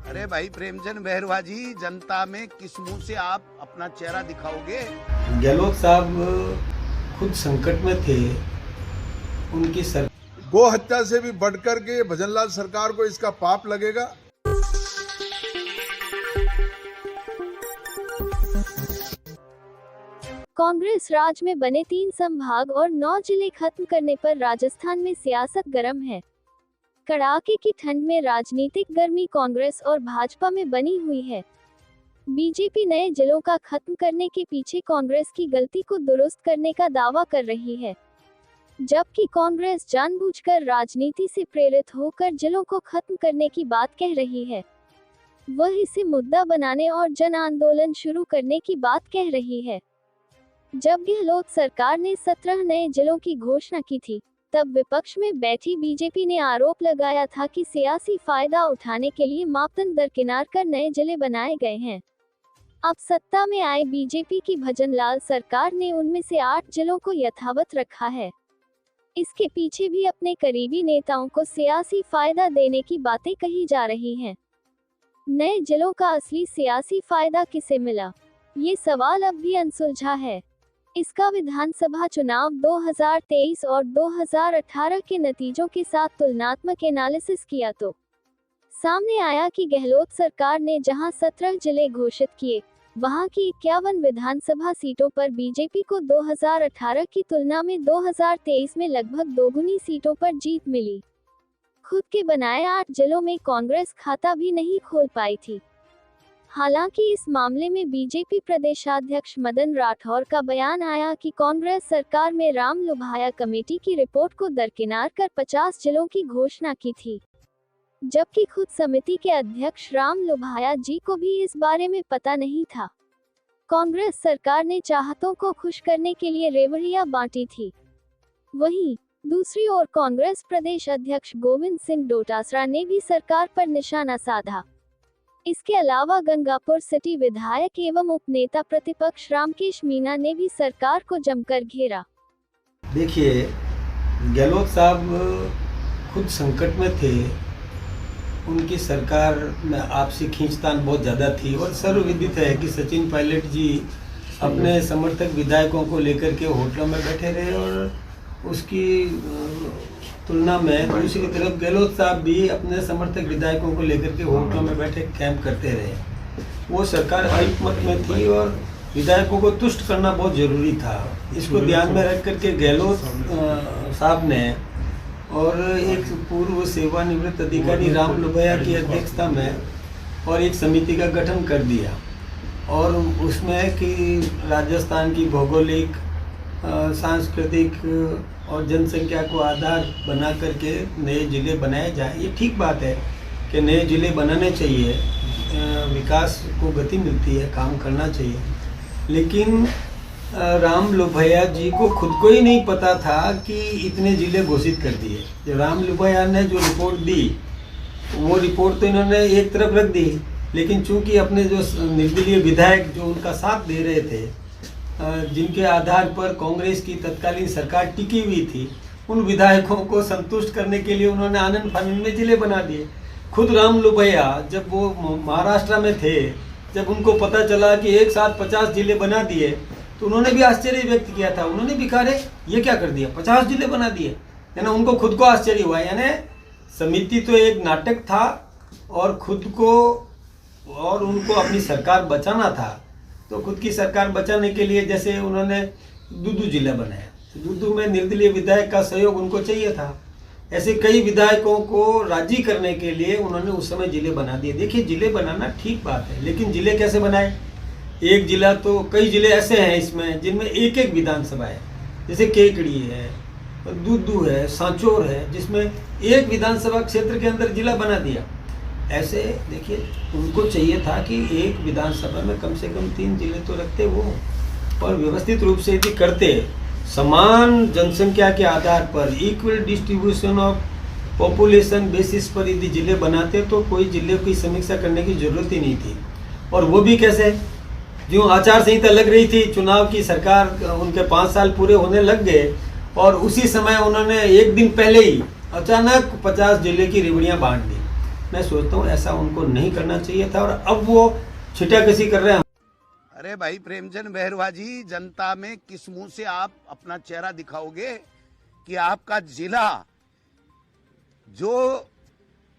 अरे भाई प्रेमचंद बहरवा जी, जनता में किस मुंह से आप अपना चेहरा दिखाओगे? गहलोत साहब खुद संकट में थे। उनकी गो हत्या से भी बढ़कर के भजनलाल सरकार को इसका पाप लगेगा। कांग्रेस राज में बने 3 संभाग और 9 जिले खत्म करने पर राजस्थान में सियासत गर्म है। कड़ाके की ठंड में राजनीतिक गर्मी कांग्रेस और भाजपा में बनी हुई है। बीजेपी नए जिलों का खत्म करने के पीछे कांग्रेस की गलती को दुरुस्त करने का दावा कर रही है, जबकि कांग्रेस जानबूझकर राजनीति से प्रेरित होकर जिलों को खत्म करने की बात कह रही है। वह इसे मुद्दा बनाने और जन आंदोलन शुरू करने की बात कह रही है। जब गहलोत सरकार ने 17 नए जिलों की घोषणा की थी, तब विपक्ष में बैठी बीजेपी ने आरोप लगाया था कि सियासी फायदा उठाने के लिए मापदंड दरकिनार कर नए जिले बनाए गए हैं। अब सत्ता में आए बीजेपी की भजनलाल सरकार ने उनमें से 8 जिलों को यथावत रखा है। इसके पीछे भी अपने करीबी नेताओं को सियासी फायदा देने की बातें कही जा रही हैं। नए जिलों का असली सियासी फायदा किसे मिला, ये सवाल अब भी अनसुलझा है। इसका विधानसभा चुनाव 2023 और 2018 के नतीजों के साथ तुलनात्मक एनालिसिस किया तो सामने आया कि गहलोत सरकार ने जहां 17 जिले घोषित किए, वहां की 51 विधानसभा सीटों पर बीजेपी को 2018 की तुलना में 2023 में लगभग दोगुनी सीटों पर जीत मिली। खुद के बनाए 8 जिलों में कांग्रेस खाता भी नहीं खोल पाई थी। हालांकि इस मामले में बीजेपी प्रदेशाध्यक्ष मदन राठौर का बयान आया कि कांग्रेस सरकार में राम लुभाया कमेटी की रिपोर्ट को दरकिनार कर 50 जिलों की घोषणा की थी, जबकि खुद समिति के अध्यक्ष राम लुभाया जी को भी इस बारे में पता नहीं था। कांग्रेस सरकार ने चाहतों को खुश करने के लिए रेवड़ियां बांटी थी। वहीं दूसरी ओर कांग्रेस प्रदेश अध्यक्ष गोविंद सिंह डोटासरा ने भी सरकार पर निशाना साधा। इसके अलावा गंगापुर सिटी विधायक एवं उपनेता प्रतिपक्ष रामकेश मीणा ने भी सरकार को जमकर घेरा। देखिए, गहलोत साहब खुद संकट में थे। उनकी सरकार में आपसी खींचतान बहुत ज़्यादा थी और सर्वविदित है कि सचिन पायलट जी अपने समर्थक विधायकों को लेकर के होटलों में बैठे रहे और उसकी तुलना में दूसरी तरफ गहलोत साहब भी अपने समर्थक विधायकों को लेकर के होटलों में बैठे कैंप करते रहे। वो सरकार अल्पमत में थी और विधायकों को तुष्ट करना बहुत ज़रूरी था। इसको ध्यान में रख करके गहलोत साहब ने और एक पूर्व सेवानिवृत्त अधिकारी राम लुभाया की अध्यक्षता में और एक समिति का गठन कर दिया और उसमें कि राजस्थान की भौगोलिक, सांस्कृतिक और जनसंख्या को आधार बना करके नए जिले बनाए जाए। ये ठीक बात है कि नए जिले बनाने चाहिए, विकास को गति मिलती है, काम करना चाहिए। लेकिन राम लुभाया जी को खुद को ही नहीं पता था कि इतने जिले घोषित कर दिए। जो राम लुभाया ने जो रिपोर्ट दी, वो रिपोर्ट तो इन्होंने एक तरफ रख दी, लेकिन चूंकि अपने जो निर्दलीय विधायक जो उनका साथ दे रहे थे, जिनके आधार पर कांग्रेस की तत्कालीन सरकार टिकी हुई थी, उन विधायकों को संतुष्ट करने के लिए उन्होंने आनंद फानंद में जिले बना दिए। खुद राम लुभाया जब वो महाराष्ट्र में थे, जब उनको पता चला कि एक साथ 50 जिले बना दिए, तो उन्होंने भी आश्चर्य व्यक्त किया था। उन्होंने भी कहा, रे ये क्या कर दिया, 50 जिले बना दिए, है ना। उनको खुद को आश्चर्य हुआ। यानी समिति तो एक नाटक था और खुद को और उनको अपनी सरकार बचाना था। तो खुद की सरकार बचाने के लिए जैसे उन्होंने दूदू जिला बनाया, तो दूदू में निर्दलीय विधायक का सहयोग उनको चाहिए था। ऐसे कई विधायकों को राजी करने के लिए उन्होंने उस समय जिले बना दिए। देखिए, जिले बनाना ठीक बात है, लेकिन जिले कैसे बनाए? एक जिला तो कई जिले ऐसे हैं इसमें जिनमें एक एक विधानसभा है, जैसे केकड़ी है, दूदू है, सांचौर है, जिसमें एक विधानसभा क्षेत्र के अंदर जिला बना दिया। ऐसे देखिए, उनको चाहिए था कि एक विधानसभा में कम से कम 3 जिले तो रखते वो, और व्यवस्थित रूप से यदि करते, समान जनसंख्या के आधार पर equal distribution of population basis पर यदि जिले बनाते तो कोई जिले की समीक्षा करने की जरूरत ही नहीं थी। और वो भी कैसे, जो आचार संहिता लग रही थी, चुनाव की सरकार, उनके 5 साल पूरे होने लग गए और उसी समय उन्होंने एक दिन पहले ही अचानक 50 जिले की रेवड़ियाँ बांट दी। मैं सोचता हूँ ऐसा उनको नहीं करना चाहिए था, और अब वो छिटाकशी कर रहे हैं। अरे भाई प्रेमचंद बहरवा जी, जनता में किस मुंह से आप अपना चेहरा दिखाओगे कि आपका जिला जो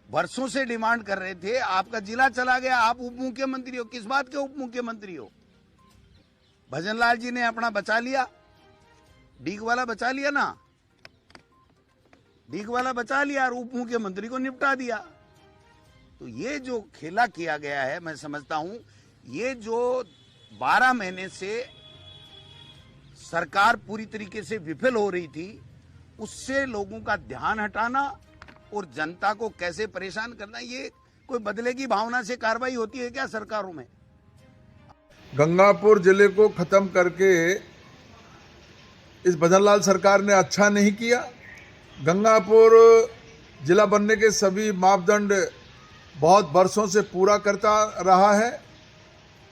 वर्षों से डिमांड कर रहे थे, आपका जिला चला गया, आप उप मुख्यमंत्री हो। किस बात के उप मुख्यमंत्री हो? भजनलाल जी ने अपना बचा लिया, डीग वाला बचा लिया ना, डीग वाला बचा लिया और उप मुख्यमंत्री को निपटा दिया। तो ये जो खेला किया गया है, मैं समझता हूं ये जो 12 महीने से सरकार पूरी तरीके से विफल हो रही थी, उससे लोगों का ध्यान हटाना और जनता को कैसे परेशान करना, ये कोई बदले की भावना से कार्रवाई होती है क्या सरकारों में? गंगापुर जिले को खत्म करके इस भजनलाल सरकार ने अच्छा नहीं किया। गंगापुर जिला बनने के सभी मापदंड बहुत वर्षों से पूरा करता रहा है।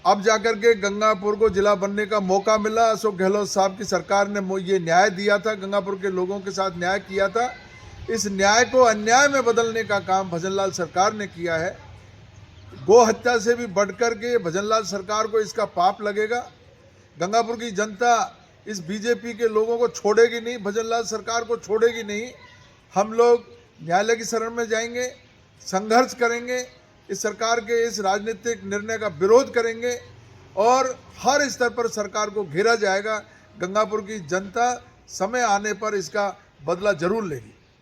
अब जाकर के गंगापुर को जिला बनने का मौका मिला। अशोक गहलोत साहब की सरकार ने ये न्याय दिया था, गंगापुर के लोगों के साथ न्याय किया था। इस न्याय को अन्याय में बदलने का काम भजनलाल सरकार ने किया है। गो हत्या से भी बढ़कर के भजनलाल सरकार को इसका पाप लगेगा। गंगापुर की जनता इस बीजेपी के लोगों को छोड़ेगी नहीं, भजनलाल सरकार को छोड़ेगी नहीं। हम लोग न्यायालय की शरण में जाएंगे, संघर्ष करेंगे, इस सरकार के इस राजनीतिक निर्णय का विरोध करेंगे और हर स्तर पर सरकार को घेरा जाएगा। गंगापुर की जनता समय आने पर इसका बदला जरूर लेगी।